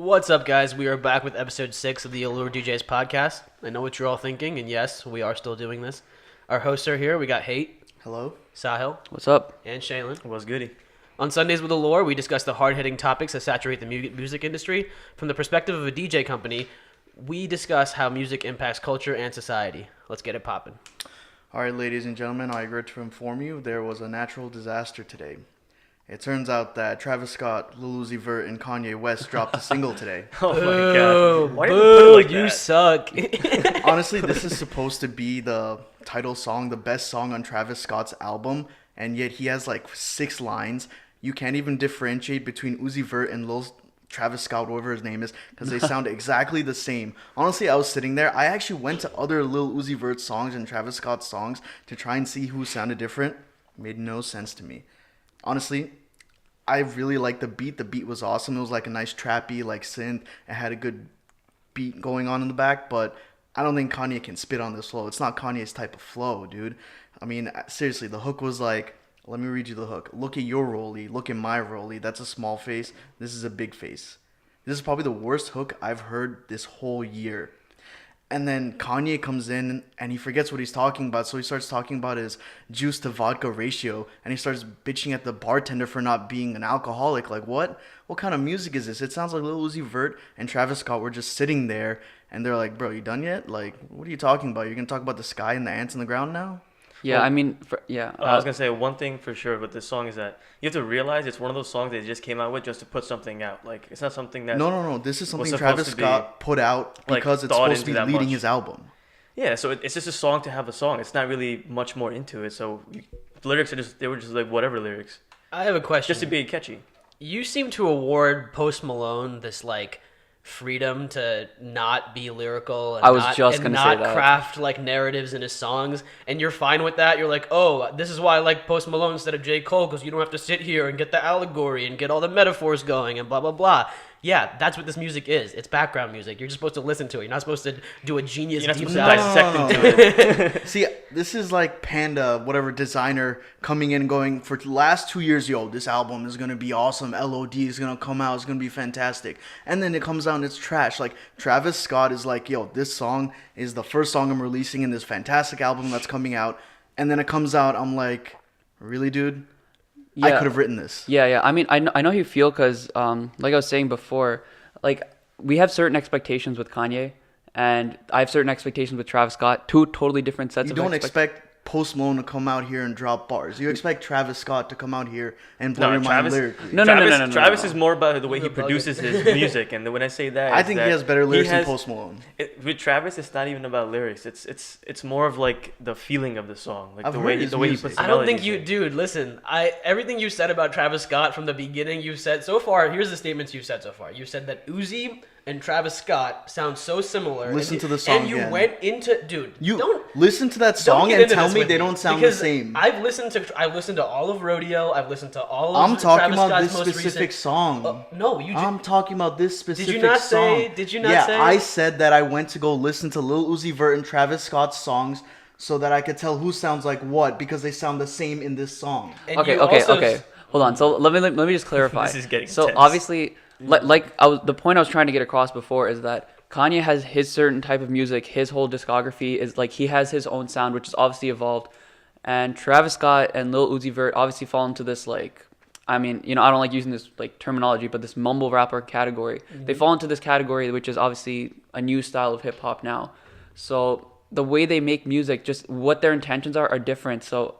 What's up, guys? We are back with episode 6 of the Allure DJs podcast. I know what you're all thinking, and yes, we are still doing this. Our hosts are here. We got Hate. Hello. Sahil. What's up? And Shaylin. What's goody? On Sundays with Allure, we discuss the hard-hitting topics that saturate the music industry. From the perspective of a DJ company, we discuss how music impacts culture and society. Let's get it popping. All right, ladies and gentlemen, I regret to inform you there was a natural disaster today. It turns out that Travis Scott, L.O.D, Vert, and Kanye West dropped a single today. Oh my god. Why did you put Boo, it like you that? suck. Honestly, this is supposed to be the title song, the best song on Travis Scott's album, and yet he has like 6 lines. You can't even differentiate between Uzi Vert and Lil Travis Scott, whatever his name is, because they sound exactly the same. Honestly, I was sitting there. I actually went to other Lil Uzi Vert songs and Travis Scott songs to try and see who sounded different. Made no sense to me. Honestly, I really liked the beat. The beat was awesome. It was like a nice trappy, like synth. It had a good beat going on in the back, but I don't think Kanye can spit on this flow. It's not Kanye's type of flow, dude. I mean, seriously, the hook was like, let me read you the hook. Look at your rollie. Look at my rollie. That's a small face. This is a big face. This is probably the worst hook I've heard this whole year. And then Kanye comes in and he forgets what he's talking about. So he starts talking about his juice to vodka ratio. And he starts bitching at the bartender for not being an alcoholic. Like, what? What kind of music is this? It sounds like Lil Uzi Vert and Travis Scott were just sitting there. And they're like, bro, you done yet? Like, what are you talking about? You're going to talk about the sky and the ants on the ground now? Yeah, Well, I mean, I was gonna say one thing for sure with this song is that you have to realize it's one of those songs they just came out with just to put something out. Like it's not something that No. This is something supposed Travis to be, Scott put out like, because it's thought supposed to be into that leading much. his album. Yeah, so it's just a song to have a song. It's not really much more into it. So the lyrics they were just like whatever lyrics, I have a question. just to be catchy. You seem to award Post Malone this, like, freedom to not be lyrical and I was not, just and gonna not say that. craft like narratives in his songs, and you're fine with that. You're like, oh, this is why I like Post Malone instead of J. Cole, because you don't have to sit here and get the allegory and get all the metaphors going and blah blah blah. Yeah, that's what this music is. It's background music. You're just supposed to listen to it. You're not supposed to do a genius You're not deep supposed to dive. dissect into it. See, this is like Panda, whatever Desiigner, coming in and going, for the last 2 years, yo, this album is going to be awesome. L.O.D is going to come out. It's going to be fantastic. And then it comes out and it's trash. Like, Travis Scott is like, yo, this song is the first song I'm releasing in this fantastic album that's coming out. And then it comes out, I'm like, really, dude? I could have written this. Yeah. I mean, I know how you feel because, like I was saying before, like we have certain expectations with Kanye, and I have certain expectations with Travis Scott. 2 totally different sets You of don't expect Post Malone to come out here and drop bars. You expect Travis Scott to come out here and blow your mind lyrically. No. Travis is more about the way he produces his music, and when I say that, I think he has better lyrics than Post Malone. With Travis, it's not even about lyrics. It's more of like the feeling of the song, like I've the heard way his he music. puts. The I don't think melodies you, in. dude. Listen, everything you said about Travis Scott from the beginning, you've said so far. Here's the statements you've said so far. You said that Uzi and Travis Scott sound so similar. Listen and to the song and you again. went into, dude. You don't listen to that don't song get and into tell this me with they don't sound the because same. I've listened to all of Rodeo. I've listened to all of I'm talking Travis about Scott's this most specific recent, song. No, you. I'm talking about this specific Did you not song. say? Did you not yeah, say? I said that I went to go listen to Lil Uzi Vert and Travis Scott's songs so that I could tell who sounds like what because they sound the same in this song. And Okay. you also- Hold on. So let me just clarify. This is getting so intense. obviously, the point I was trying to get across before is that Kanye has his certain type of music. His whole discography is like he has his own sound, which is obviously evolved. And Travis Scott and Lil Uzi Vert obviously fall into this like, I mean, I don't like using this like terminology, but this mumble rapper category. Mm-hmm. They fall into this category, which is obviously a new style of hip hop now. So the way they make music, just what their intentions are different. So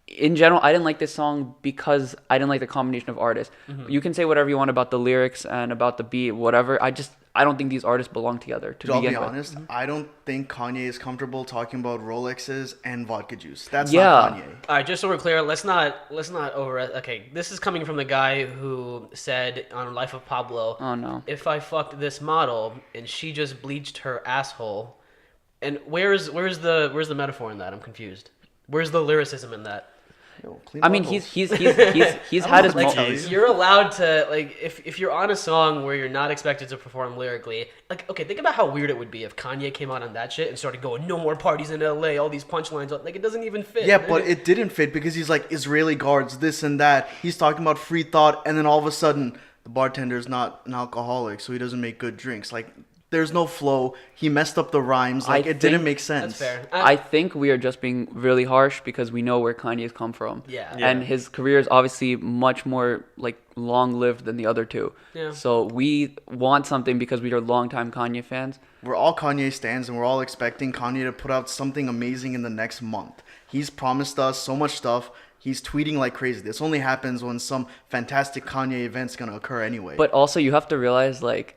in general, I didn't like this song because I didn't like the combination of artists. Mm-hmm. You can say whatever you want about the lyrics and about the beat, whatever. I don't think these artists belong together to I'll begin be with. honest, I don't think Kanye is comfortable talking about Rolexes and vodka juice. That's Yeah. not Kanye. All right, just so we're clear, let's not over. Okay, this is coming from the guy who said on Life of Pablo, Oh no. if I fucked this model and she just bleached her asshole, and where's the metaphor in that? I'm confused. Where's the lyricism in that? Yo, clean I mean, bottles. he's had his Like, moments. you're allowed to, like, if you're on a song where you're not expected to perform lyrically, like, okay, think about how weird it would be if Kanye came out on that shit and started going, no more parties in LA, all these punchlines, like, it doesn't even fit. Yeah, but it didn't fit because he's like Israeli guards, this and that. He's talking about free thought, and then all of a sudden, the bartender's not an alcoholic, so he doesn't make good drinks. Like, there's no flow. He messed up the rhymes. Like, it didn't make sense. That's fair. I think we are just being really harsh because we know where Kanye's come from. Yeah. And his career is obviously much more like long-lived than the other two. Yeah. So we want something because we are longtime Kanye fans. We're all Kanye stans, and we're all expecting Kanye to put out something amazing in the next month. He's promised us so much stuff. He's tweeting like crazy. This only happens when some fantastic Kanye event's going to occur anyway. But also you have to realize like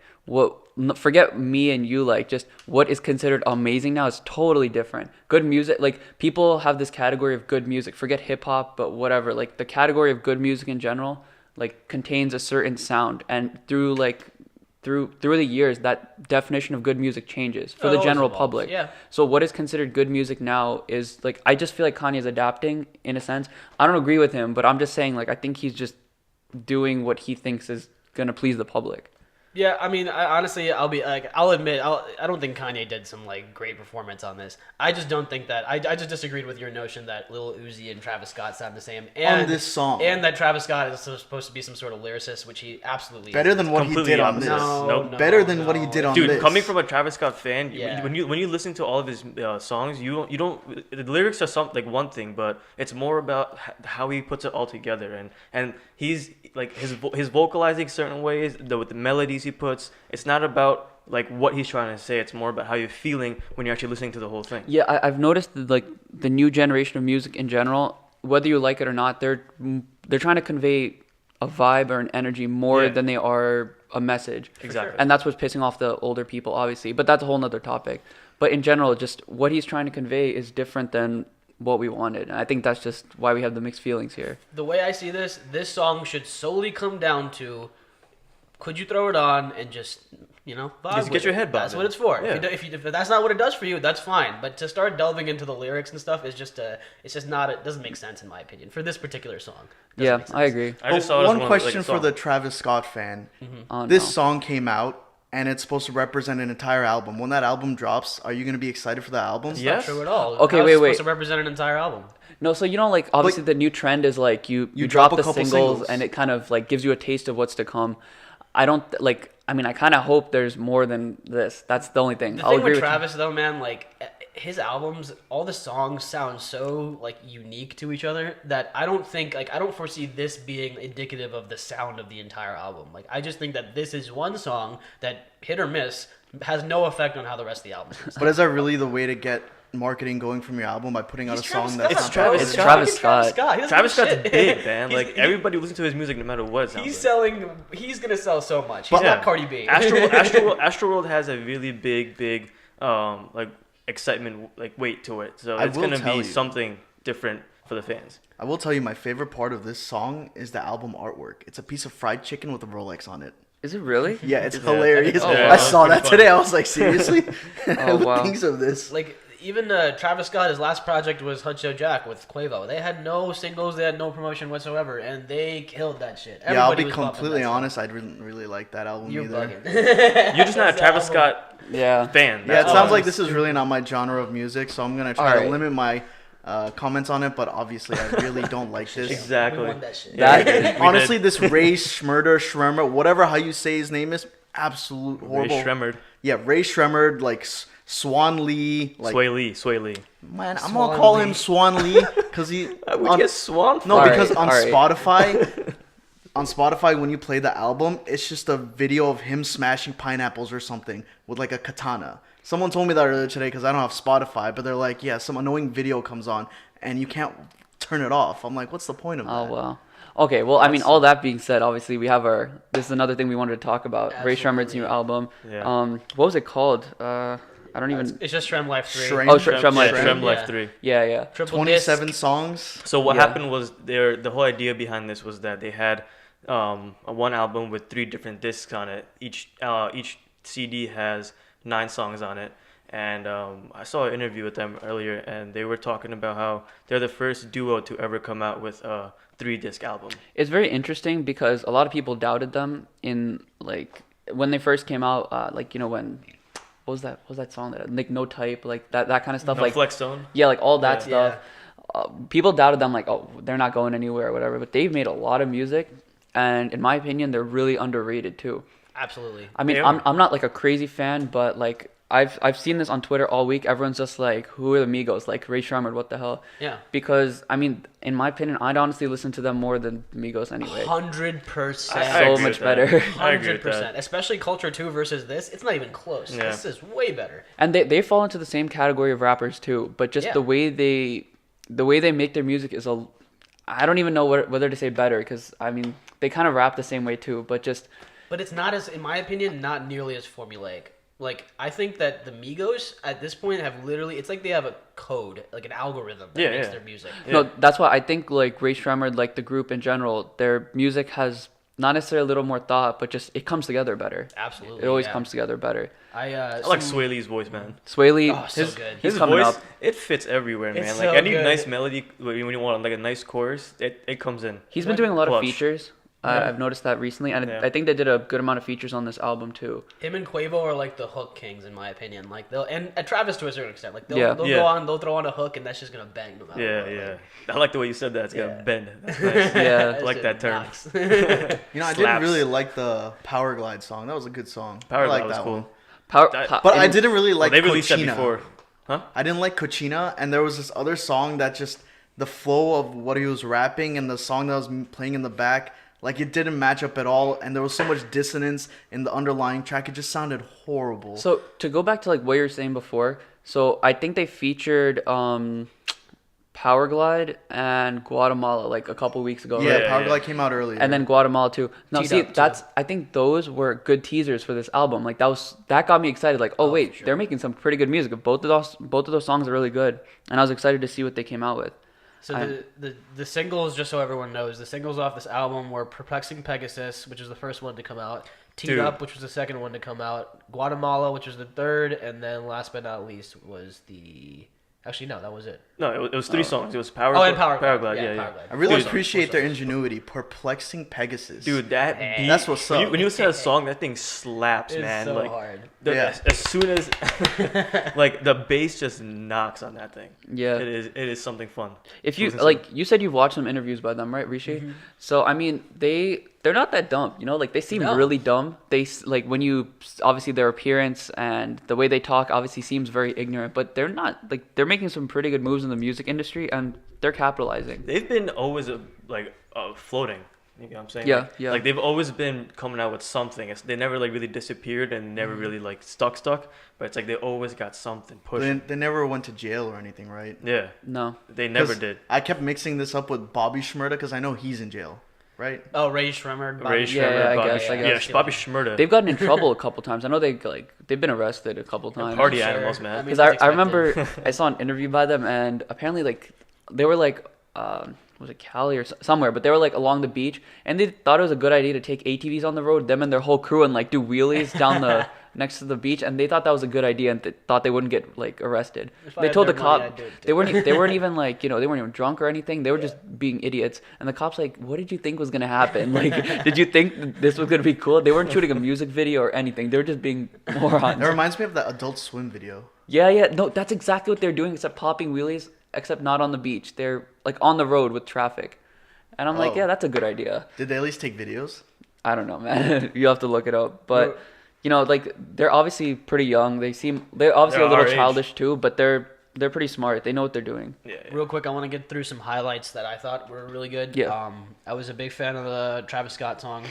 forget me and you, like just what is considered amazing now is totally different. Good music, like people have this category of good music, forget hip hop, but whatever, like the category of good music in general like contains a certain sound, and through the years that definition of good music changes for the general public. Yeah. So what is considered good music now is like, I just feel like Kanye's adapting in a sense. I don't agree with him, but I'm just saying like I think he's just doing what he thinks is gonna please the public. Yeah, I mean, honestly, I'll admit, I don't think Kanye did some, like, great performance on this. I just don't think that, I just disagreed with your notion that Lil Uzi and Travis Scott sound the same. And, on this song. And that Travis Scott is supposed to be some sort of lyricist, which he absolutely Better isn't. than what he Completely did on opposite. this. No, Better than what he did on Dude, this. coming from a Travis Scott fan, Yeah. when you listen to all of his songs, you don't the lyrics are something like one thing, but it's more about how he puts it all together, and he's like his vocalizing certain ways, with the melodies he puts. It's not about like what he's trying to say. It's more about how you're feeling when you're actually listening to the whole thing. Yeah, I've noticed that, like the new generation of music in general, whether you like it or not, they're trying to convey a vibe or an energy more than they are a message. Exactly. And that's what's pissing off the older people, obviously. But that's a whole nother topic. But in general, just what he's trying to convey is different than what we wanted. And I think that's just why we have the mixed feelings here. The way I see this song should solely come down to, could you throw it on and just, vibe Just get with your it? head bobbing. That's what it's for. Yeah. If that's not what it does for you, that's fine. But to start delving into the lyrics and stuff is it doesn't make sense in my opinion for this particular song. Yeah, Make sense. I agree. I just saw it as one like, question a for song. the Travis Scott fan. Oh, This no. song came out, and it's supposed to represent an entire album. When that album drops, are you going to be excited for the album? It's Yes. not true at all. Okay, How's wait, it wait. supposed to represent an entire album? No, so like obviously the new trend is like you drop drop a the couple singles singles. and it kind of like gives you a taste of what's to come. I kind of hope there's more than this. That's the only thing. The I'll thing agree with with you. Travis though, man, like his albums, all the songs sound so like unique to each other that I don't foresee this being indicative of the sound of the entire album. Like I just think that this is one song that hit or miss has no effect on how the rest of the album is. But is that really the way to get marketing going from your album, by putting out a song that's It's not Travis that It's good? Travis Scott. He doesn't Travis do Scott's shit. big, man. Like He's- everybody listens to his music no matter what. it sounds He's like. he's gonna sell so much. He's But- not Cardi B. Astroworld has a really big like excitement like weight to it. So I it's will gonna tell be you. something different for the fans. I will tell you, my favorite part of this song is the album artwork. It's a piece of fried chicken with a Rolex on it. Is it really? Yeah, it's hilarious. Oh, I wow. saw that Pretty today. I was like, seriously? Oh, Who wow. thinks of this? Like even Travis Scott, his last project was Hudso Jack with Quavo. They had no singles, they had no promotion whatsoever, and they killed that shit. Yeah, I'll Everybody be was bumping completely that stuff. honest. I didn't really like that album You're either. bugging. You're just not a Travis Scott Yeah. fan. Yeah, That's it all. sounds like this is really not my genre of music, so I'm gonna try to Alright. limit my comments on it. But obviously, I really don't like this. We Exactly. won that shit. That- We Honestly, did. this Rae Sremmurd, whatever how you say his name is, absolute horrible. Rae Sremmurd. Yeah, Rae Sremmurd, like Swan Lee, like Sway Lee. man, I'm Swan gonna call Lee. him Swan Lee because he. Swan? No, Alright, because on alright. Spotify, on Spotify, when you play the album, it's just a video of him smashing pineapples or something with like a katana. Someone told me that earlier today because I don't have Spotify, but they're like, yeah, some annoying video comes on and you can't turn it off. I'm like, what's the point of Oh that? wow. Okay, well, I mean, all that being said, obviously we have this is another thing we wanted to talk about. Rae Sremmurd's new album. Yeah. What was it called? I don't even. It's just SremmLife 3. Shrem- Oh, SremmLife. Yeah, SremmLife Yeah. 3. Yeah. Triple 27 disc. songs. So what Yeah. happened was the whole idea behind this was that they had one album with 3 different discs on it. Each CD has 9 songs on it. And I saw an interview with them earlier, and they were talking about how they're the first duo to ever come out with a 3-disc album. It's very interesting because a lot of people doubted them in like when they first came out. When what was that song that like No Type, like that kind of stuff, No like Flex Zone. yeah, like all that Yeah. stuff. People doubted them, like, oh, they're not going anywhere or whatever. But they've made a lot of music, and in my opinion, they're really underrated too. Absolutely. I mean, They I'm are. I'm not like a crazy fan, but like I've seen this on Twitter all week. Everyone's just like, "Who are the Migos?" Like Rae Sremmurd, what the hell? Yeah. Because I mean, in my opinion, I'd honestly listen to them more than the Migos anyway. 100%. So agree much with that. better. I agree with that. 100%. Especially Culture 2 versus this. It's not even close. Yeah. This is way better. And they fall into the same category of rappers too, but just Yeah. the way they make their music is I don't even know whether to say better, because I mean they kind of rap the same way too, but just But it's not as, in my opinion, not nearly as formulaic. Like, I think that the Migos at this point have literally, it's like they have a code, like an algorithm that Yeah, makes yeah. their music. no, that's why I think like Rae Sremmurd, like the group in general, their music has not necessarily a little more thought, but just it comes together better. Absolutely. It always yeah. comes together better. I like Sway Lee's voice, man. Sway Lee, Oh, so good. he's His coming voice, up. it fits everywhere, man. It's Like so any good. nice melody, when you want like a nice chorus, it comes in. He's been doing a lot of Clutch. features. I've noticed that recently, and Yeah. I think they did a good amount of features on this album too. Him and Quavo are like the hook kings, in my opinion. Like, and Travis to a certain extent. Like, they'll Yeah. go Yeah. on, they'll throw on a hook, and that's just gonna bang no matter Yeah, what. yeah. Like, I like the way you said that. It's Yeah. gonna bend. That's nice. Yeah. I like that term. knocks. You know, I didn't Slaps. really like the Power Glide song. That was a good song. Power I like Glide was that cool. one. But But I didn't really like they released that Cochina. before. Huh? I didn't like Cochina, and there was this other song that just the flow of what he was rapping and the song that was playing in the back, like it didn't match up at all, and there was so much dissonance in the underlying track. It just sounded horrible. So to go back to like what you were saying before, so I think they featured Powerglide and Guatemala like a couple weeks ago, yeah, right? Power yeah. Glide came out earlier. And then Guatemala too. Now Teed see, up, too. that's I think those were good teasers for this album. Like that got me excited. Like, oh wait, for sure. they're making some pretty good music. Both of those songs are really good, and I was excited to see what they came out with. So the singles, just so everyone knows, the singles off this album were Perplexing Pegasus, which was the first one to come out, Teed Dude. Up, which was the second one to come out, Guatemala, which was the third, and then last but not least was actually no, that was it. No, it was three songs. It was Power. Oh, and Powerglide. Powerglide. Yeah, Yeah, Powerglide. I really Four songs, appreciate four their songs. ingenuity. Perplexing Pegasus. Dude, that beat. That's what's when up. You, when you listen to a song, that thing slaps, It's man. so like, hard. Yeah. as soon as, like, the bass just knocks on that thing. Yeah. It is something fun. If you Listen to like, you said you've watched some interviews by them, right, Rishi? Mm-hmm. So I mean, they're not that dumb, you know. Like they seem No. really dumb. Like when you obviously their appearance and the way they talk obviously seems very ignorant, but they're not. Like they're making some pretty good moves in the music industry and they're capitalizing. They've been always floating. You know what I'm saying? Yeah, like, yeah. Like they've always been coming out with something. They never like really disappeared and never Mm-hmm. really like stuck. But it's like they always got something they, pushing. they never went to jail or anything, right? Yeah, No, they never 'Cause did. I kept mixing this up with Bobby Shmurda because I know he's in jail, right? Oh, Rae Sremmurd. Bobby Ray Shmurda. Yeah, Sremmurd, I Bobby, guess, I yeah, guess. Bobby Shmurda. they've gotten in trouble a couple times. I know they've been arrested a couple times. party Sure. animals, man. I mean, Because that's I expected. remember I saw an interview by them, and apparently like they were like was it Cali or somewhere, but they were like along the beach, and they thought it was a good idea to take ATVs on the road, them and their whole crew, and like do wheelies down the next to the beach, and they thought that was a good idea, and thought they wouldn't get like arrested. If I They had told the their money, cop I'd do it, too. they weren't even like they weren't even drunk or anything. They were just being idiots, and the cops like, what did you think was gonna happen? Like, did you think this was gonna be cool? They weren't shooting a music video or anything. They were just being morons. That reminds me of that Adult Swim video. Yeah, no, that's exactly what they're doing, except popping wheelies, except not on the beach. They're like on the road with traffic. And I'm like, Oh. yeah, that's a good idea. Did they at least take videos? I don't know, man. You have to look it up. But, like they're obviously pretty young. They're obviously They're a little our age. childish too, but they're pretty smart. They know what they're doing. Yeah, Real quick, I want to get through some highlights that I thought were really good. Yeah. I was a big fan of the Travis Scott song.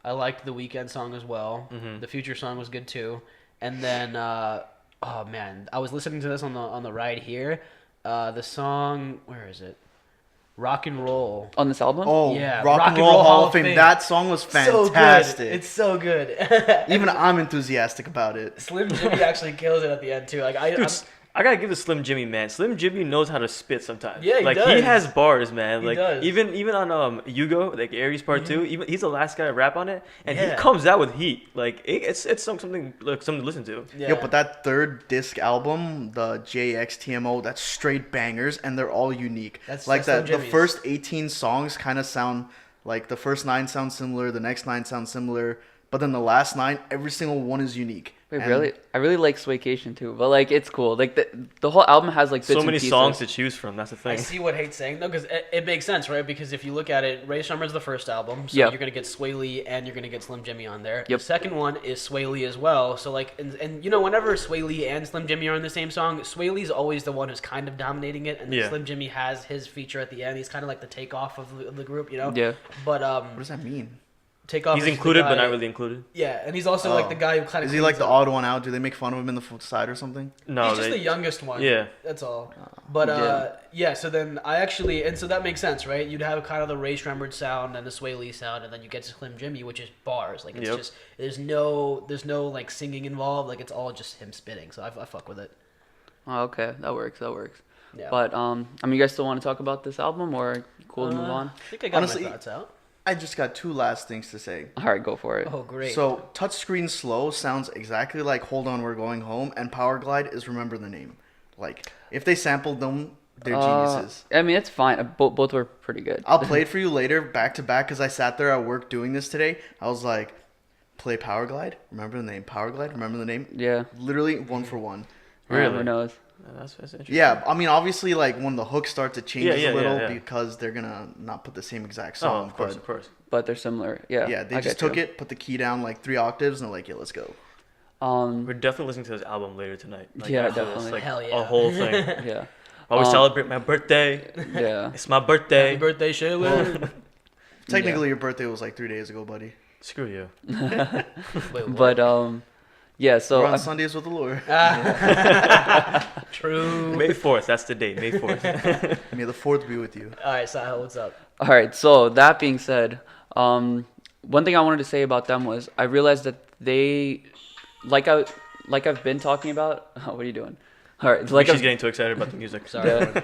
I liked the Weeknd song as well. Mm-hmm. The Future song was good too. And then, oh man, I was listening to this on the ride here. The song, where is it? Rock and Roll. On this album? Oh, Yeah, Rock and Roll Hall of Fame. That song was fantastic. So good. It's so good. Even I'm enthusiastic about it. Slim Jimmy actually kills it at the end too. Like Dude, I gotta give it to Slim Jimmy, man. Slim Jimmy knows how to spit sometimes. Yeah, he like does. he has bars, man. He Like does. even on Hugo, like Aries Part 2, even he's the last guy to rap on it, and he Yeah. comes out with heat. Like it's something to listen to. yeah. Yo, but that third disc album, the JXTMO, that's straight bangers, and they're all unique. That's like Slim that. The Jimmy's. first 18 songs kind of sound like the first 9 sound similar, the next 9 sound similar, But then the last 9, every single one is unique. Wait, And really? I really like Swaycation too, but like it's cool. Like the whole album has like bits So and many pieces. songs to choose from. That's the I thing. see what Hate's saying though, because it makes sense, right? Because if you look at it, Rae Sremmurd's the first album, so Yep. you're gonna get Sway Lee and you're gonna get Slim Jimmy on there. Yep. The second one is Sway Lee as well. So like, and you know, whenever Sway Lee and Slim Jimmy are in the same song, Sway Lee's always the one who's kind of dominating it, and then Yeah. Slim Jimmy has his feature at the end. He's kind of like the takeoff of the group, you know? Yeah. But what does that mean? takeoff. He's is the included, but guy- not really included. Yeah, and he's also like Oh. the guy who kind of. Is he like the odd one out? Do they make fun of him in the side or something? No, He's just the youngest one. Yeah. That's all. But yeah, so then I actually, and so that makes sense, right? You'd have kind of the Rae Sremmurd sound and the Sway Lee sound, and then you get to Slim Jimmy, which is bars. Like it's Yep. just there's no like singing involved. Like it's all just him spitting. So I fuck with it. Oh, okay, that works. Yeah. But I mean, you guys still want to talk about this album, or cool to move on? I think I got Honestly, my thoughts out. I just got 2 last things to say. All right, go for it. Oh great. So, Touchscreen Slow sounds exactly like Hold On We're Going Home, and Power Glide is Remember the Name. Like, if they sampled them, they're geniuses. I mean, it's fine. Both were pretty good. I'll play it for you later, back to back, because I sat there at work doing this today. I was like, play Power Glide, remember the name. Power Glide, remember the name. Yeah. Literally 1 for 1. Really? Who knows? That's interesting. Yeah, I mean, obviously, like, when the hook starts, it changes Yeah, a little yeah. because they're gonna not put the same exact Oh, song. of course, but of course. But they're similar. Yeah. yeah, they I just get took you. it, put the key down like 3 octaves, and they're like, yeah, let's go. We're definitely listening to this album later tonight. Like, Yeah, after this, definitely. like, Hell yeah. a whole thing. Yeah. While we Um, celebrate my birthday. Yeah. It's my birthday. Happy birthday, Shayla. Technically, your birthday was like 3 days ago, buddy. Screw you. Wait, what? But yeah. So We're on Sundays with Allure. True. May 4th. That's the date. May 4th. May the 4th be with you. All right, Sahil, what's up? all right. So that being said, one thing I wanted to say about them was I realized that they, like I've been talking about. What are you doing? All right. Like She's I've, getting too excited about the music. Sorry. Yeah.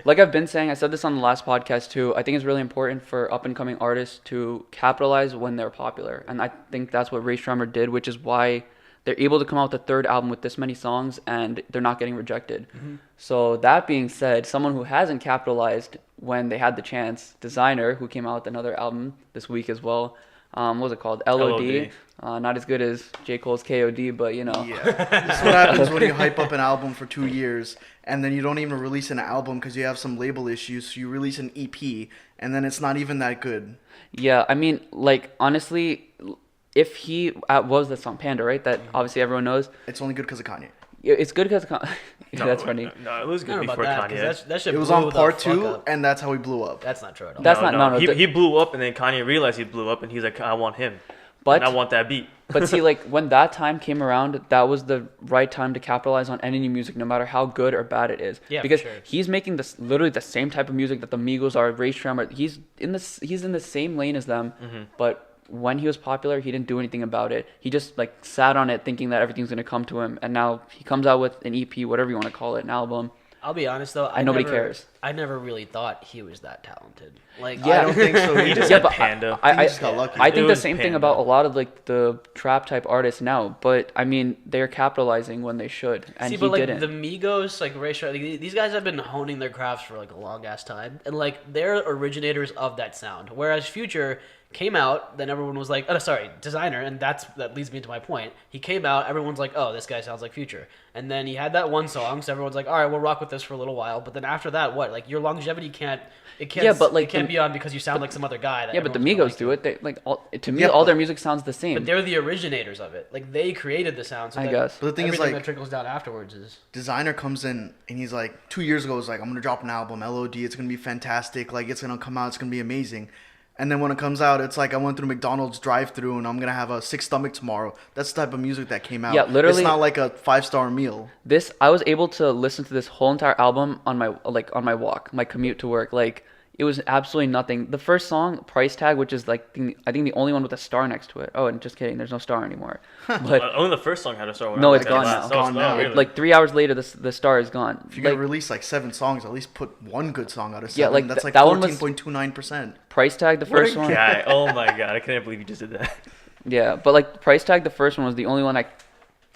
Like I've been saying, I said this on the last podcast too. I think it's really important for up and coming artists to capitalize when they're popular, and I think that's what Rae Sremmurd did, which is why they're able to come out with a third album with this many songs and they're not getting rejected. So that being said, someone who hasn't capitalized when they had the chance, Desiigner, who came out with another album this week as well. What was it called? L.O.D. Not as good as J. Cole's K.O.D., but you know. Yeah. This is what happens when you hype up an album for 2 years and then you don't even release an album because you have some label issues. So you release an EP and then it's not even that good. Yeah, I mean, like, honestly, if he, what was that song? Panda, right? That obviously everyone knows. It's only good because of Kanye. It's good because No, that's funny. No, it was I good don't know before about that, 'cause Kanye. that shit It was blew on the part fuck 2 up. and that's how he blew up. That's not true at all. That's not- He blew up, and then Kanye realized he blew up, and he's like, I want him. But And I want that beat. But see, like, when that time came around, that was the right time to capitalize on any new music, no matter how good or bad it is. Yeah, for because sure. he's making this literally the same type of music that the Migos are, Rae Sremmurd. He's in the same lane as them, but when he was popular, he didn't do anything about it. He just like sat on it, thinking that everything's gonna come to him, and now he comes out with an EP, whatever you want to call it, an album. I'll be honest though, Nobody cares. I never really thought he was that talented. Like, Yeah. I don't think so. He either. just Yeah, had but Panda. He just got lucky. I It think the was same thing Panda. about a lot of like the trap type artists now, but I mean they're capitalizing when they should, and see, he but like didn't. the Migos, like Rae Sremmurd, like, these guys have been honing their crafts for like a long ass time, and like they're originators of that sound. Whereas Future came out, then everyone was like, Desiigner, and that leads me to my point. He came out, everyone's like, oh, this guy sounds like Future, and then he had that one song, so everyone's like, all right, we'll rock with this for a little while. But then after that, what? Like your longevity can't. It can't. Yeah, but, like, it can't the- be on because you sound like some other guy. That yeah, but the everyone's Migos gonna like do you. it. They like to me, Yeah, all but- their music sounds the same. But they're the originators of it. Like they created the sound. So I that guess. But the thing is, everything like- that trickles down afterwards is. Designer comes in and he's like 2 years ago was like, I'm gonna drop an album, L.O.D. It's gonna be fantastic. Like it's gonna come out, it's gonna be amazing. And then when it comes out, it's like I went through McDonald's drive-through and I'm gonna have a 6 stomach tomorrow. That's the type of music that came out. Yeah, literally- It's not like a 5-star meal. This I was able to listen to this whole entire album on my walk, my commute to work. Like it was absolutely nothing. The first song, Price Tag, which is like I think the only one with a star next to it. Oh, and just kidding, there's no star anymore. But Only the first song had a star. No, it's gone now. Gone now. Really? like 3 hours later, the star is gone. If you're Like, gonna release like 7 songs, at least put one good song out of 7. Yeah, like, that's like that one was- 14.29%. Price Tag, the What first a one. guy. Oh my god, I can't believe you just did that. Yeah, but like Price Tag, the first one was the only one I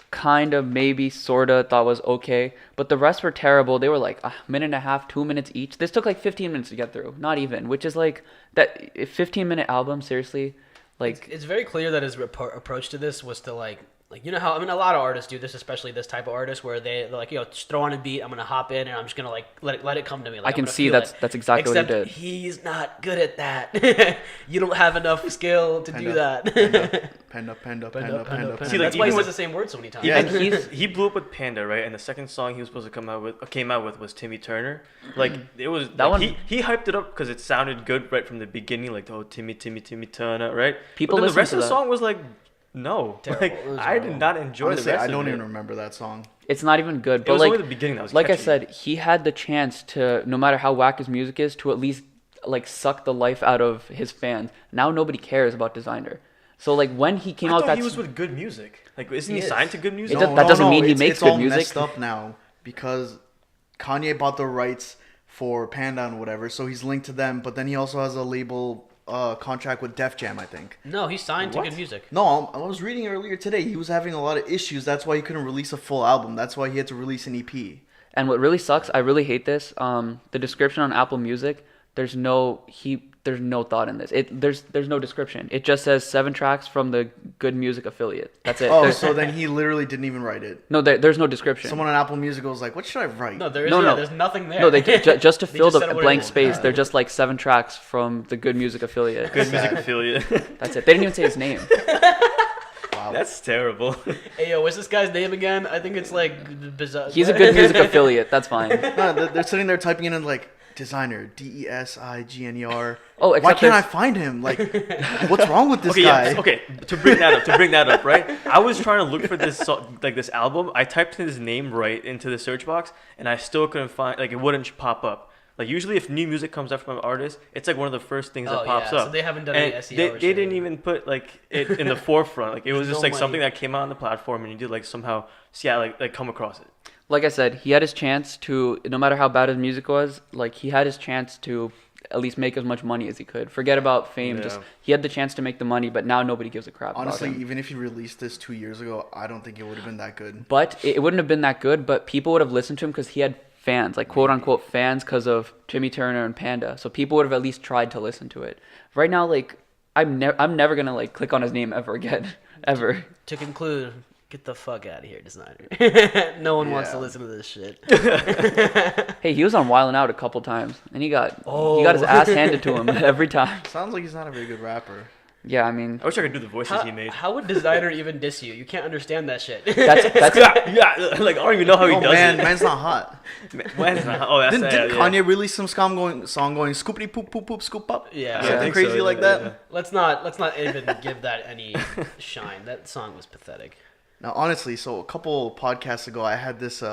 kind of maybe sorta thought was okay, but the rest were terrible. They were like a minute and a half, 2 minutes each. This took like 15 minutes to get through, not even, which is like that 15-minute album. Seriously, Like It's very clear that his approach to this was to like you know how a lot of artists do this, especially this type of artist, where they're like, just throw on a beat, I'm gonna hop in and I'm just gonna like let it come to me. Like, I can I'm gonna see feel that's it. that's exactly Except what he did. he's not good at that. You don't have enough skill to do that. Panda. See, like, That's why he even says the same word so many times. Yeah. And he blew up with Panda, right? And the second song he was supposed to came out with was Timmy Turner. Like it was That like, one- he hyped it up because it sounded good right from the beginning, like Timmy Turner, right? People but then the listen rest to of the that. song was like no, Terrible. like It was I did horrible. not enjoy Honestly, the rest I of don't it. even remember that song. It's not even good. It But was like only the beginning that was like I catchy. said, he had the chance to, no matter how whack his music is, to at least like suck the life out of his fans. Now nobody cares about Desiigner. So like when he came I out, thought that's he was with Good Music. Like isn't He he is. signed to Good Music? That doesn't mean he makes it's good all music. messed up now because Kanye bought the rights for Panda and whatever, so he's linked to them. But then he also has a label contract with Def Jam, I think. No, he's signed to What? good music. No, I was reading earlier today. He was having a lot of issues. That's why he couldn't release a full album. That's why he had to release an E EP. And what really sucks, I really hate this. The description on Apple Music, there's no thought in this. There's no description. It just says 7 tracks from the Good Music affiliate. That's it. Oh, There's- so then he literally didn't even write it. no, there's no description. Someone on Apple Music was like, "What should I write?" No, there is. No, Yeah, no. there's nothing there. No, they just to They fill just the said what it blank is. space. They're just like 7 tracks from the Good Music affiliate. Good Music affiliate. That's it. They didn't even say his name. Wow. That's terrible. Hey, yo, what's this guy's name again? I think it's like bizarre. He's a Good Music affiliate. That's fine. No, they're sitting there typing in like Desiigner, Desiigner. Oh, Why except can't I there's- find him? Like, what's wrong with this Okay, guy? yeah, okay. To bring that up, right? I was trying to look for this this album. I typed his name right into the search box, and I still couldn't find. Like, it wouldn't pop up. Like usually, if new music comes out from an artist, it's like one of the first things that pops so up. they haven't done And any SEO. They, or they shit. didn't even put like it in the forefront. Like it was There's just no like something money. that came out on the platform, and you did like somehow, like come across it. Like I said, he had his chance to, no matter how bad his music was, like he had his chance to at least make as much money as he could. Forget about fame. Yeah. Just he had the chance to make the money, but now nobody gives a crap Honestly, about him. even if he released this 2 years ago, I don't think it would have been that good. But it wouldn't have been that good. But people would have listened to him because he had fans, like quote unquote fans, because of Timmy Turner and Panda. So people would have at least tried to listen to it. Right now, like I'm never gonna like click on his name ever again, ever. To conclude, get the fuck out of here, Desiigner. No one wants to Yeah. listen to this shit. Hey, he was on Wildin' Out a couple times, and he got Oh. his ass handed to him every time. Sounds like he's not a very good rapper. Yeah, I mean I wish I could do the voices How, he made. how would Desiigner even diss you? You can't understand that shit. that's yeah, like I don't even know how he Oh does man, it. man's not hot. Man's not. Oh, that's Didn't yeah. Kanye release some song going scoopity poop poop poop scoop up? Yeah. I Something think crazy so, like yeah, that. yeah. Let's not even give that any shine. That song was pathetic. Now, honestly, so a couple podcasts ago, I had this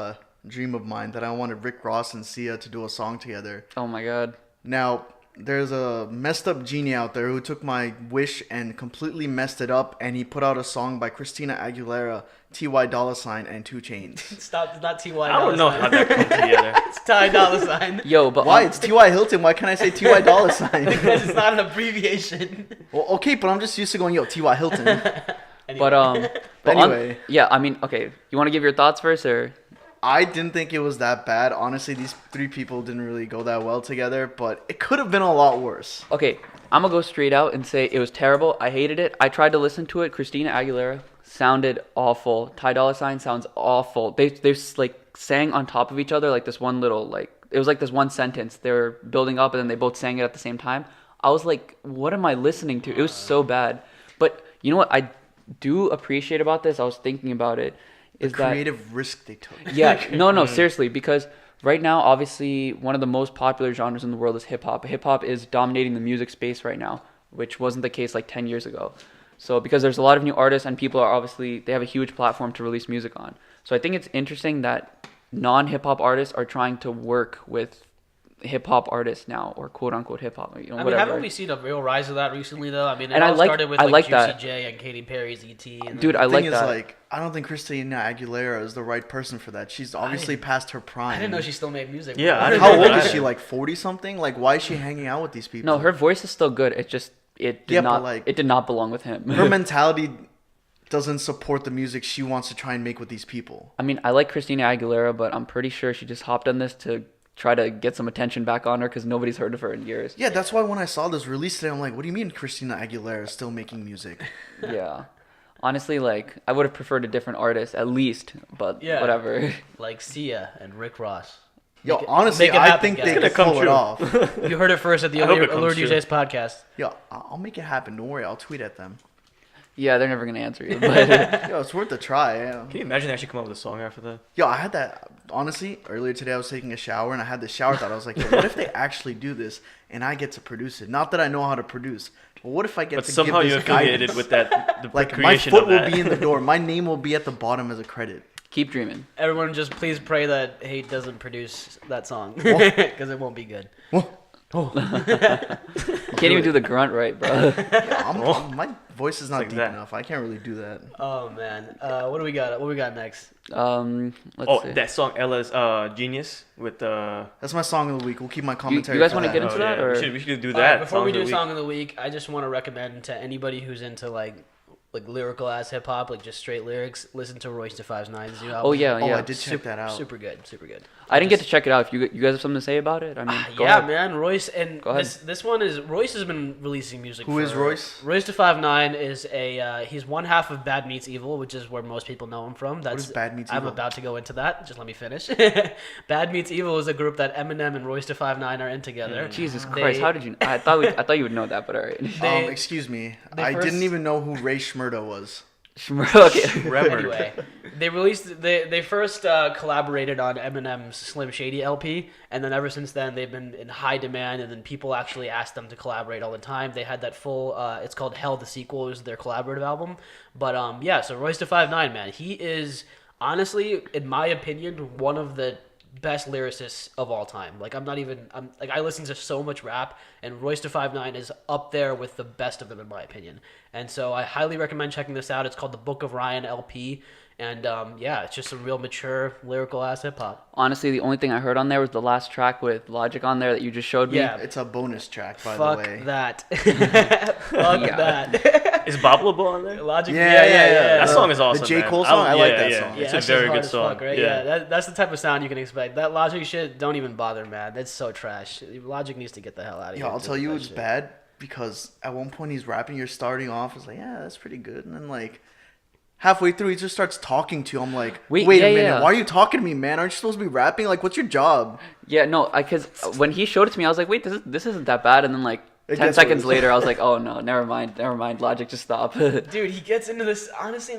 dream of mine that I wanted Rick Ross and Sia to do a song together. oh my god. Now, there's a messed up genie out there who took my wish and completely messed it up, and he put out a song by Christina Aguilera, T.Y. Dolla $ign, and 2 Chainz. Stop. It's not T.Y. I don't know how that comes together. It's Ty Dolla Sign. Yo, but Why? It's T.Y. Hilton. Why can't I say T.Y. Dolla $ign? Because it's not an abbreviation. Well, okay, but I'm just used to going, yo, T.Y. Hilton. Anyway. but Anyway. yeah, I mean, okay. You want to give your thoughts first, or I didn't think it was that bad. Honestly, these 3 people didn't really go that well together, but it could have been a lot worse. okay? I'm gonna go straight out and say it was terrible. I hated it. I tried to listen to it. Christina Aguilera sounded awful. Ty Dolla $ign sounds awful. They like sang on top of each other like this one little like it was like this one sentence. They were building up and then they both sang it at the same time. I was like, what am I listening to? It was so bad. But you know what I do appreciate about this? I was thinking about it. Is that Creative risk they took. yeah, no, seriously, because right now, obviously, one of the most popular genres in the world is hip hop. Hip hop is dominating the music space right now, which wasn't the case like 10 years ago. So, because there's a lot of new artists and people are obviously, they have a huge platform to release music on. So, I think it's interesting that non-hip hop artists are trying to work with hip hop artists now, or quote unquote hip hop, you know, I mean, whatever. haven't we seen a real rise of that recently, though? I mean, it And I all like- started with I like Juicy that. J and Katy Perry's E.T. And Dude, then- I The like thing is, that. like, I don't think Christina Aguilera is the right person for that. She's obviously past her prime. I didn't know she still made music. Yeah, I didn't How know old that is she? either. Like 40 something? Like, why is she hanging out with these people? No, her voice is still good. It just it did Yeah, but, not like, it did not belong with him. her mentality doesn't support the music she wants to try and make with these people. I mean, I like Christina Aguilera, but I'm pretty sure she just hopped on this to try to get some attention back on her because nobody's heard of her in years. Yeah, that's why when I saw this release today, I'm like, what do you mean Christina Aguilera is still making music? Yeah. Honestly, like, I would have preferred a different artist at least, but Yeah. whatever. Like Sia and Rick Ross. Yo, Make it- honestly, make it I happen, think guys. they It's could gonna come pull it true. off. You heard it first at the I hope it Allure comes true. DJs podcast. Yo, I'll make it happen. Don't worry, I'll tweet at them. Yeah, they're never gonna answer you. But Yo, it's worth a try. Yeah. Can you imagine they actually come up with a song after that? Yo, I had that, honestly, earlier today I was taking a shower and I had the shower thought. I was like, yo, what if they actually do this and I get to produce it? Not that I know how to produce, but what if I get But to somehow give you're this affiliated guidance? with that, the Like, my creation foot of will that. be in the door. My name will be at the bottom as a credit. keep dreaming. Everyone just please pray that Hate doesn't produce that song because it won't be good. You can't even do the grunt right, bro. Yeah, my voice is not like deep that. enough. I can't really do that. Oh man, what do we got? What we got next? Let's Oh, see. that song Ella's Genius with That's my song of the week. We'll keep my commentary. guys for wanna that. get into that, or- we should do All right, that. before we songs do of the song week. of the week, I just want to recommend to anybody who's into like lyrical ass hip hop, like just straight lyrics, listen to Royce da 5'9's new album. Oh yeah, Oh, yeah. I did check that out. Super good, super good. I didn't get to check it out. If you guys have something to say about it, I mean, go Yeah, ahead. man, Royce and Go ahead. this one is Royce has been releasing music. Who is Royce? Royce da 5'9 is he's one half of Bad Meets Evil, which is where most people know him from. That's is Bad Meets I'm Evil? about to go into that. Just let me finish. Bad Meets Evil is a group that Eminem and Royce da 5'9 are in together. Jesus They- Christ, how did you? I thought you would know that, but all right. They- Excuse me. they I first- didn't even know who Rae Sremmurd was. Okay. Anyway, they first collaborated on Eminem's Slim Shady LP, and then ever since then they've been in high demand, and then people actually ask them to collaborate all the time. They had that full it's called Hell the Sequel, is their collaborative album. But yeah, so Royce da 5'9, man, he is honestly, in my opinion, one of the best lyricists of all time. Like I'm like I listen to so much rap, and Royce da 5'9 is up there with the best of them in my opinion. And so I highly recommend checking this out. It's called the Book of Ryan LP, and yeah, it's just some real mature lyrical ass hip hop. Honestly, the only thing I heard on there was the last track with Logic on there that you just showed me. Yeah. It's a bonus track, by Fuck the way. that. Fuck Yeah. that. Is Boblable on there? Logic. Yeah. That The- song is awesome. The J. man. Cole song? I like yeah, that yeah. song. Yeah, It's that a shit's very hard good as song. fuck, right? Yeah, that's the type of sound you can expect. That Logic shit, don't even bother, man. That's so trash. Logic needs to get the hell out of here. Yo, I'll too tell with you that it's shit. bad because at one point he's rapping, you're starting off, it's like, yeah, that's pretty good. And then, like, halfway through, he just starts talking to you. I'm like, Wait, wait yeah, a minute, yeah. why are you talking to me, man? Aren't you supposed to be rapping? Like, what's your job? Yeah, no, because when he showed it to me, I was like, wait, this isn't that bad. And then like It 10 gets seconds worse. later, I was like, oh no, never mind, Logic, just stop. Dude, he gets into this. Honestly,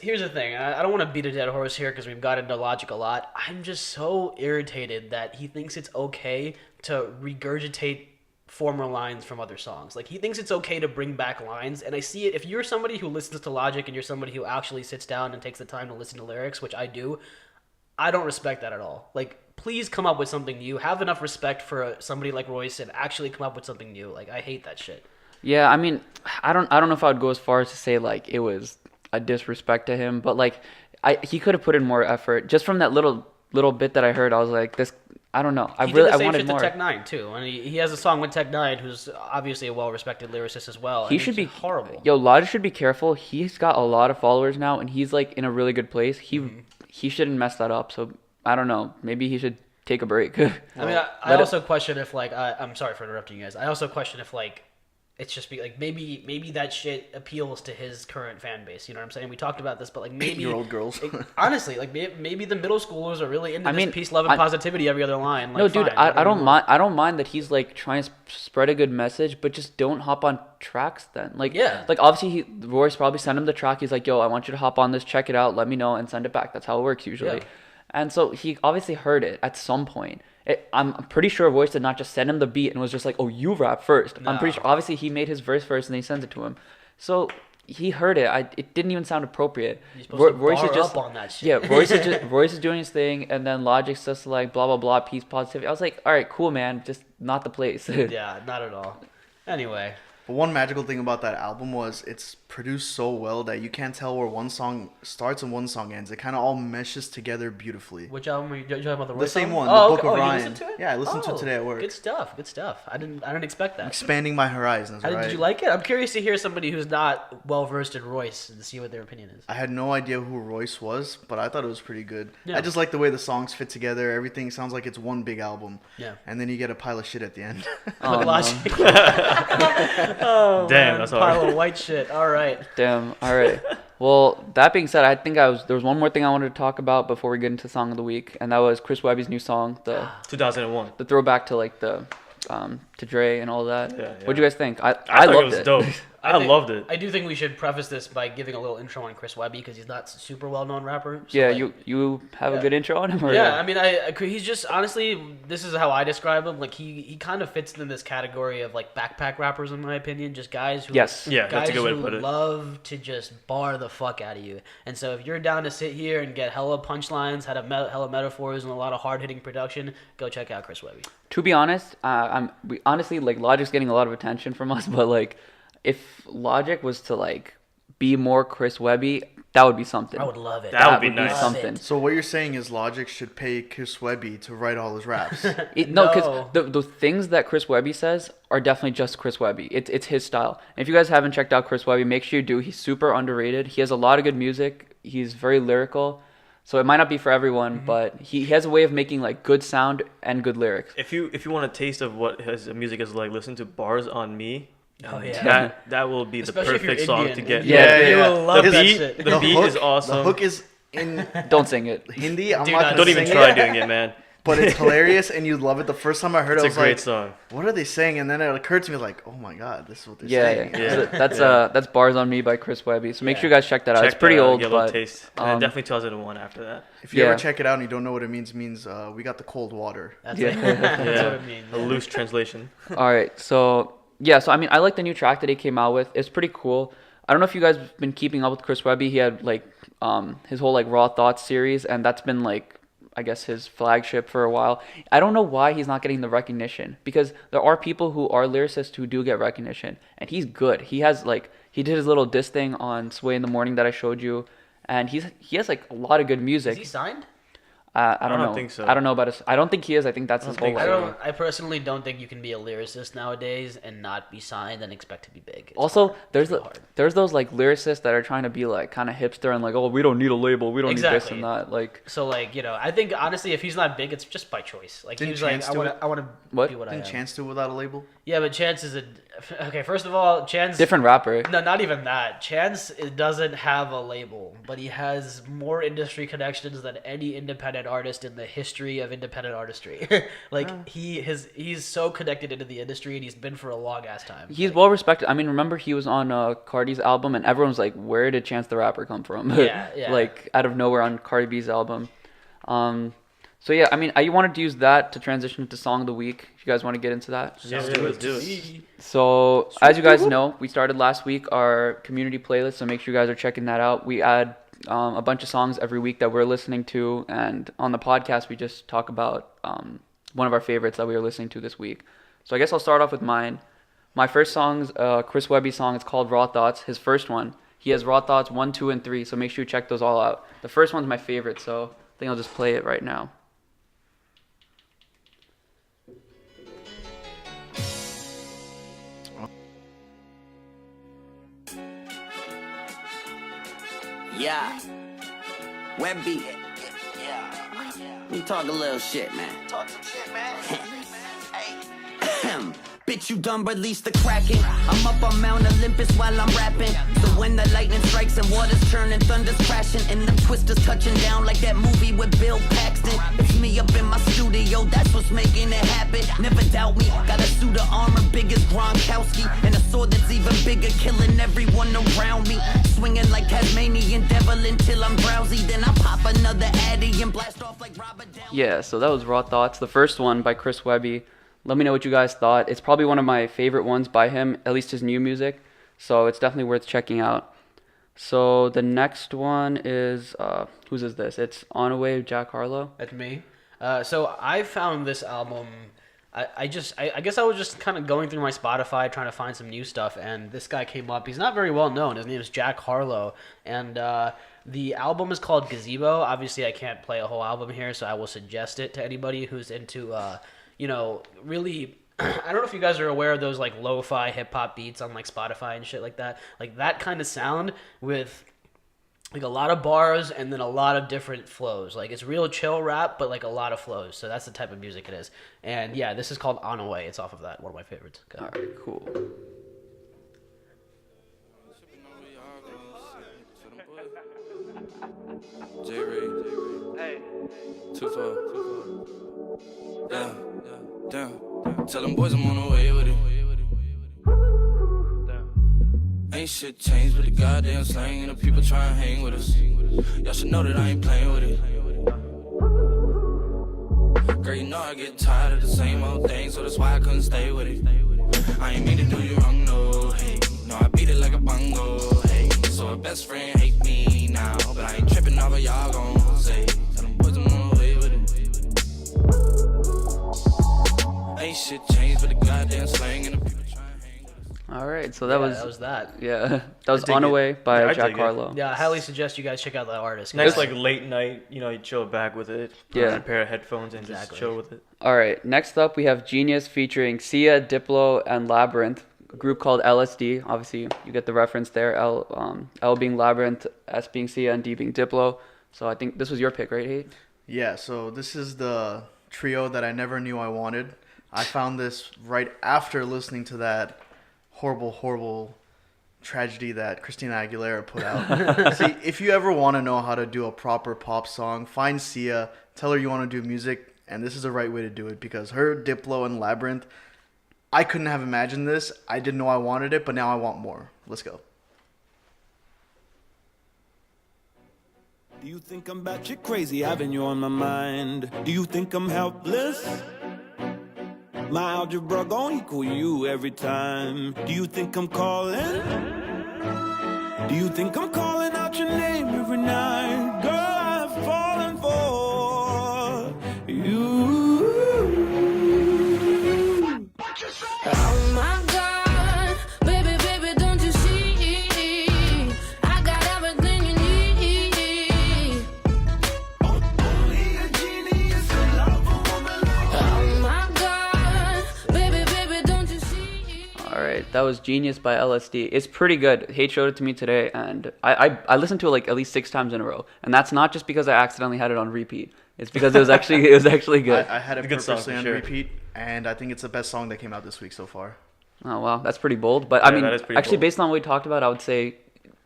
here's the thing. I don't want to beat a dead horse here because we've got into Logic a lot. I'm just so irritated that he thinks it's okay to regurgitate former lines from other songs. Like, he thinks it's okay to bring back lines, and I see it. If you're somebody who listens to Logic and you're somebody who actually sits down and takes the time to listen to lyrics, which I do, I don't respect that at all. Like, please come up with something new. Have enough respect for somebody like Royce and actually come up with something new. Like, I hate that shit. Yeah, I mean, I don't know if I would go as far as to say like it was a disrespect to him, but like he could have put in more effort. Just from that little bit that I heard, I was like, this. I don't know. I He did the same wanted shit more. to Tech Nine too, and he has a song with Tech Nine, who's obviously a well-respected lyricist as well. He and should it's be horrible. Yo, Logic should be careful. He's got a lot of followers now, and he's like in a really good place. He shouldn't mess that up. So I don't know. Maybe he should take a break. I mean, I let it- also question if like I'm sorry for interrupting you guys. I also question if like it's just like maybe that shit appeals to his current fan base. You know what I'm saying? We talked about this, but like maybe 8-year-old girls. honestly, like maybe the middle schoolers are really into I this mean, peace, love, and I- positivity every other line. Like, No, dude, fine, I whatever don't you mind. want. I don't mind that he's like trying to spread a good message, but just don't hop on tracks then. Like, Yeah. like obviously, Royce probably sent him the track. He's like, "Yo, I want you to hop on this, check it out, let me know, and send it back." That's how it works usually. Yeah. And so he obviously heard it at some point. I'm pretty sure Royce did not just send him the beat and was just like, "Oh, you rap first." I'm pretty No. sure. Obviously, he made his verse first and then he sent it to him. So he heard it. It didn't even sound appropriate. You're supposed to bar up on that shit. Yeah, Royce is doing his thing, and then Logic's just like blah blah blah, peace, positivity. I was like, all right, cool, man, just not the place. Yeah, not at all. Anyway, But one magical thing about that album was it's produced so well that you can't tell where one song starts and one song ends. It kind of all meshes together beautifully. Which album are you talking about? The The Royce same album? one, Oh, the Book okay. of You Ryan. listened to it? Yeah, I listened to it today at work. Good stuff. Good stuff. I didn't expect that. Expanding my horizons, How right? did you like it? I'm curious to hear somebody who's not well versed in Royce and to see what their opinion is. I had no idea who Royce was, but I thought it was pretty good. Yeah. I just like the way the songs fit together. Everything sounds like it's one big album. Yeah. And then you get a pile of shit at the end. Oh, no. Logic. Oh, Damn, man, that's pile hard. of white shit. All right. Damn. All right. Well, that being said, I think there was one more thing I wanted to talk about before we get into song of the week, and that was Chris Webby's new song, the 2001. throwback to like the to Dre and all that. Yeah, What'd yeah. you guys think? I thought loved it was it. dope. I think- loved it. I do think we should preface this by giving a little intro on Chris Webby because he's not a super well known rapper. So Yeah, like, you have a yeah. good intro on him, or Yeah, I mean, he's just honestly, this is how I describe him. Like he kind of fits in this category of like backpack rappers, in my opinion. Just guys who Yes. Yeah, guys that's a good way to who put it. love to just bar the fuck out of you. And so if you're down to sit here and get hella punchlines, hella metaphors, and a lot of hard hitting production, go check out Chris Webby. To be honest, we honestly like Logic's getting a lot of attention from us, but like if Logic was to like be more Chris Webby, that would be something. I would love it. That would be nice. something. So what you're saying is Logic should pay Chris Webby to write all his raps. No, because No. the things that Chris Webby says are definitely just Chris Webby. It's his style. And if you guys haven't checked out Chris Webby, make sure you do. He's super underrated. He has a lot of good music. He's very lyrical. So it might not be for everyone, but he has a way of making like good sound and good lyrics. If you want a taste of what his music is like, listen to Bars on Me. Oh yeah. That will be Especially the if you're perfect song Indian. to get. Yeah, you yeah. will love The that beat- shit. the beat is The awesome. hook is in Don't sing it. Hindi. I'm Do not not gonna Don't even sing try it, doing it, man. but it's hilarious and you love it. The first time I heard it, It's I a was great like, song. "What are they saying?" And then it occurred to me like, "Oh my god, this is what they're Yeah, saying." yeah. Yeah. That's Bars on Me by Chris Webby. So make Yeah. sure you guys check that out. Check It's pretty that out, old, Yellow but Taste. And then definitely 2001 after that. If you Yeah. ever check it out and you don't know what it means we got the cold water. That's, Yeah. that's Yeah. what it means. A loose translation. all right. So yeah, so I mean, I like the new track that he came out with. It's pretty cool. I don't know if you guys have been keeping up with Chris Webby. He had like his whole like Raw Thoughts series, and that's been like I guess his flagship for a while. I don't know why he's not getting the recognition because there are people who are lyricists who do get recognition, and he's good. He has like he did his little diss thing on Sway in the Morning that I showed you, and he has like a lot of good Is music. he signed? I don't don't know. think so. I don't know about his. I don't think he is. I think that's his whole think life. so. I personally don't think you can be a lyricist nowadays and not be signed and expect to be big. It's Also, hard. there's It's hard. there's those like lyricists that are trying to be like kind of hipster and like, oh, we don't need a label, we don't need this Exactly. and that. Like, So like I think honestly, if he's not big, it's just by choice. Like Didn't he's like, Chance I do want it? to, I want to What? be what I am. Didn't Chance do it without a label? Yeah, but Chance is okay. First of all, Chance different rapper. No, not even that. Chance doesn't have a label, but he has more industry connections than any independent artist in the history of independent artistry. Like he's so connected into the industry, and he's been for a long ass time. He's Like, well respected. I mean, remember he was on Cardi's album, and everyone was like, "Where did Chance the Rapper come from?" Yeah, yeah. Like out of nowhere on Cardi B's album. So yeah, I mean, I wanted to use that to transition into song of the week. If you guys want to get into that. Yeah, let's do it. So, as you guys know, we started last week our community playlist, so make sure you guys are checking that out. We add a bunch of songs every week that we're listening to, and on the podcast, we just talk about one of our favorites that we were listening to this week. So, I guess I'll start off with mine. My first song's Chris Webby's song. It's called Raw Thoughts, his first one. He has Raw Thoughts 1, 2, and 3, so make sure you check those all out. The first one's my favorite, so I think I'll just play it right now. Yeah. Webby. We talk a little shit, man. Talk some shit, man. Bitch, you done release the Kraken. I'm up on Mount Olympus while I'm rapping. So when the lightning strikes and waters churn and thunder's crashing and them twisters touching down like that movie with Bill Paxton. It's me up in my studio, that's what's making it happen. Never doubt me. Got a suit of armor big as Gronkowski and a sword that's even bigger, killing everyone around me. Swinging like Tasmanian devil until I'm drowsy. Then I pop another Addy and blast off like Robert Downey. Yeah, so that was Raw Thoughts, the first one by Chris Webby. Let me know what you guys thought. It's probably one of my favorite ones by him, at least his new music. So it's definitely worth checking out. So the next one is, whose is this? It's On a Way, Jack Harlow. That's me. So I found this album. I guess I was just kind of going through my Spotify trying to find some new stuff, and this guy came up. He's not very well known. His name is Jack Harlow, and the album is called Gazebo. Obviously, I can't play a whole album here, so I will suggest it to anybody who's into, really. I don't know if you guys are aware of those like lo-fi hip hop beats on like Spotify and shit like that. Like that kind of sound with like a lot of bars and then a lot of different flows. Like it's real chill rap, but like a lot of flows. So that's the type of music it is. And yeah, this is called On Away. It's off of that. One of my favorites. Go. All right, cool. Hey. Too far. Damn. Tell them boys I'm on the way with it. Ain't shit changed with the goddamn slang and the people try and hang with us. Y'all should know that I ain't playing with it. Girl, you know I get tired of the same old thing, so that's why I couldn't stay with it. I ain't mean to do you wrong, no, hey. No, I beat it like a bongo, hey. So a best friend hate me now, but I ain't tripping off of y'all gon' say. Tell them boys I'm on the way with it. Ain't shit changed with the goddamn slang and the people try and hang with us. All right, so that was that. Yeah, that was dig On it. Away by Yeah, I Jack dig it. Harlow. Yeah, I highly suggest you guys check out that artist. Nice like late night, you chill back with it. Put Yeah. on a pair of headphones and Exactly. just chill with it. All right, next up we have Genius featuring Sia, Diplo, and Labyrinth, a group called LSD. Obviously, you get the reference there. L being Labyrinth, S being Sia, and D being Diplo. So I think this was your pick, right, Hate? Yeah, so this is the trio that I never knew I wanted. I found this right after listening to that horrible tragedy that Christina Aguilera put out. See, if you ever want to know how to do a proper pop song, find Sia, tell her you want to do music, and this is the right way to do it because her, Diplo, and Labyrinth, I couldn't have imagined this. I didn't know I wanted it, but now I want more. Let's go. Do you think I'm batshit crazy having you on my mind? Do you think I'm helpless? My algebra gon' equal you every time. Do you think I'm calling? Do you think I'm calling out your name every night? Girl, I've fallen for you. Oh my God, baby, don't you see? I got everything you need. Only a genius can love a woman like Oh my God, baby, don't you see? All right, that was Genius by LSD. It's pretty good. Hate showed it to me today, and I listened to it like at least 6 times in a row. And that's not just because I accidentally had it on repeat. It's because it was actually good. I had it A good song purposely for on sure. repeat, and I think it's the best song that came out this week so far. Oh wow, that's pretty bold. But I Yeah, mean, that is pretty actually, bold. based on what we talked about, I would say,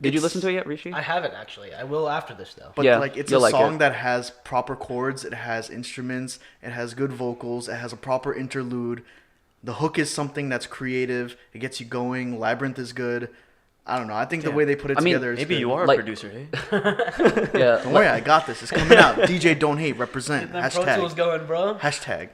did you listen to it yet, Rishi? I haven't actually. I will after this though. But Yeah, like it's you'll a like song it. that has proper chords, it has instruments, it has good vocals, it has a proper interlude. The hook is something that's creative. It gets you going. Labyrinth is good. I don't know. I think the way they put it I mean, together is Maybe good. you are a Like- producer, eh? Yeah. Don't worry, I got this. It's coming out. DJ Don't Hate, represent. Them Pro Tools Hashtag. going, bro. Hashtag.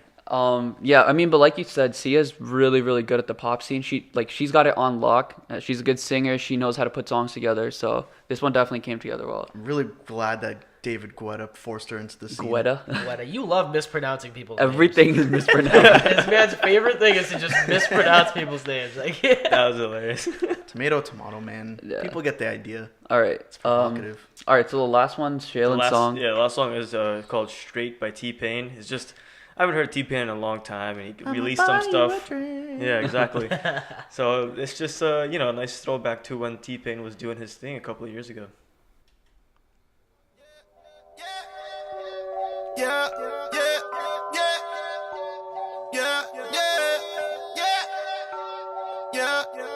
Yeah, I mean, but like you said, Sia's really, really good at the pop scene. She's got it on lock. She's a good singer. She knows how to put songs together. So this one definitely came together well. I'm really glad that David Guetta forced her into the scene. Guetta. Weta, you love mispronouncing people's names. Everything is mispronounced. This man's favorite thing is to just mispronounce people's names. Like, That was hilarious. Tomato, man. Yeah. People get the idea. All right. Provocative. All right. So the last one, Shailen's song. The last song is called "Straight" by T-Pain. It's just I haven't heard T-Pain in a long time, and he released some stuff. Yeah, exactly. So it's just a nice throwback to when T-Pain was doing his thing a couple of years ago. Yeah, yeah, yeah, yeah, yeah, yeah.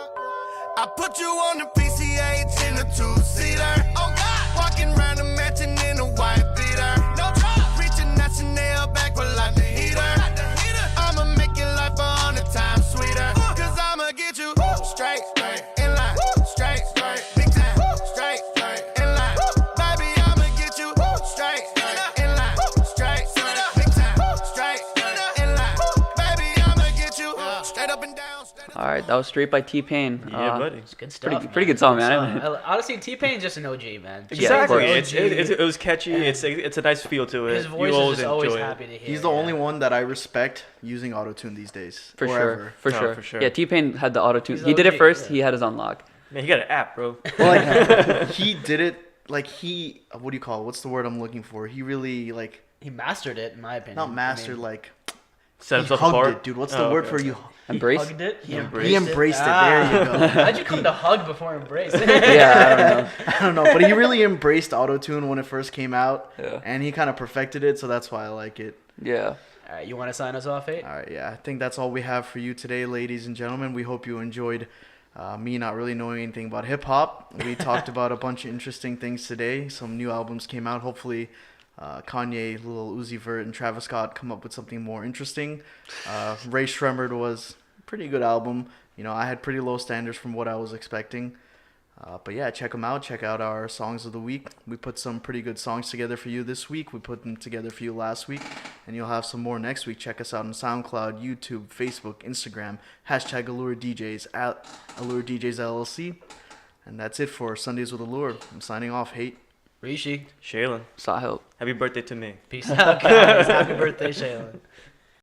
I put you on the PCH in a 2-seater. Oh God, walking around the mansion in a white beater. No trouble, reaching that Chanel back with like the heater. I'ma make your life 100 times sweeter. 'Cause I'ma get you straight, in line, straight, big time, straight, in line. Baby, I'ma get you straight, in line, straight, big time, straight, in line. Baby, I'ma get you straight up and down. All right, that was Straight by T-Pain. Yeah, buddy. It's good stuff. Pretty good song, man. Honestly, T-Pain's just an OG, man. Exactly. T-Pain's an OG. It was catchy. It's a nice feel to it. His voice you is just always enjoy it. happy to hear. He's the only one that I respect using autotune these days. For or sure, ever. for No, sure. for sure. Yeah, T-Pain had the auto tune. He's He did it OG, first. yeah. He had his unlock. Man, he got an app, bro. Well, like, he did it. Like what do you call it? What's the word I'm looking for? He really like He mastered it, in my opinion. not mastered. I mean, Like Set he himself hugged apart. it, dude. What's Oh, the word okay. for you? Embrace. Hugged it. He He embraced it. There you go. How'd you come to hug before embrace? Yeah, I don't know. I don't know, but he really embraced autotune when it first came out, Yeah. and he kind of perfected it. So that's why I like it. Yeah. All right, you want to sign us off, 8? All right, yeah, I think that's all we have for you today, ladies and gentlemen. We hope you enjoyed me not really knowing anything about hip hop. We talked about a bunch of interesting things today. Some new albums came out. Hopefully, Kanye, Lil Uzi Vert, and Travis Scott come up with something more interesting. Rae Sremmurd was a pretty good album. You know, I had pretty low standards from what I was expecting. But yeah, check them out. Check out our songs of the week. We put some pretty good songs together for you this week. We put them together for you last week, and you'll have some more next week. Check us out on SoundCloud, YouTube, Facebook, Instagram, hashtag Allure DJs, at Allure DJs LLC. And that's it for Sundays with Allure. I'm signing off. Hate. Rishi, Shaylin, Sahil. happy birthday to me. peace out, guys. Happy birthday, Shaylin.